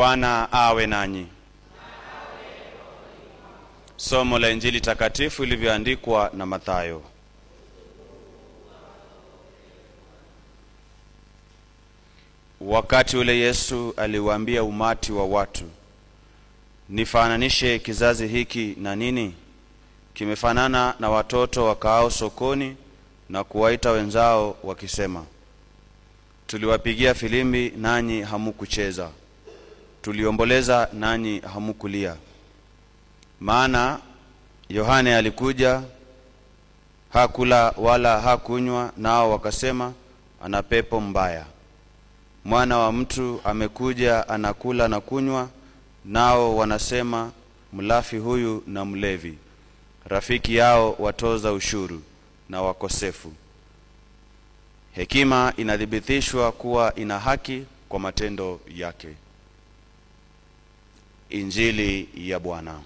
Bwana awe nanyi. Somo la Injili takatifu ilivyoandikwa na Mathayo. Wakati ule Yesu aliwaambia umati wa watu, nifananishe kizazi hiki na nini? Kimefanana na watoto wakaao sokoni na kuwaita wenzao wakisema, tuliwapigia filimbi nanyi hamukucheza, tuliomboleza nanyi hamukulia. Maana Yohane alikuja, hakula wala hakunywa, nao wakasema ana pepo mbaya. Mwana wa mtu amekuja, anakula na kunywa, nao wanasema mlafi huyu na mlevi, rafiki yao watoza ushuru na wakosefu. Hekima inathibitishwa kuwa ina haki kwa matendo yake. Injili ya Bwana.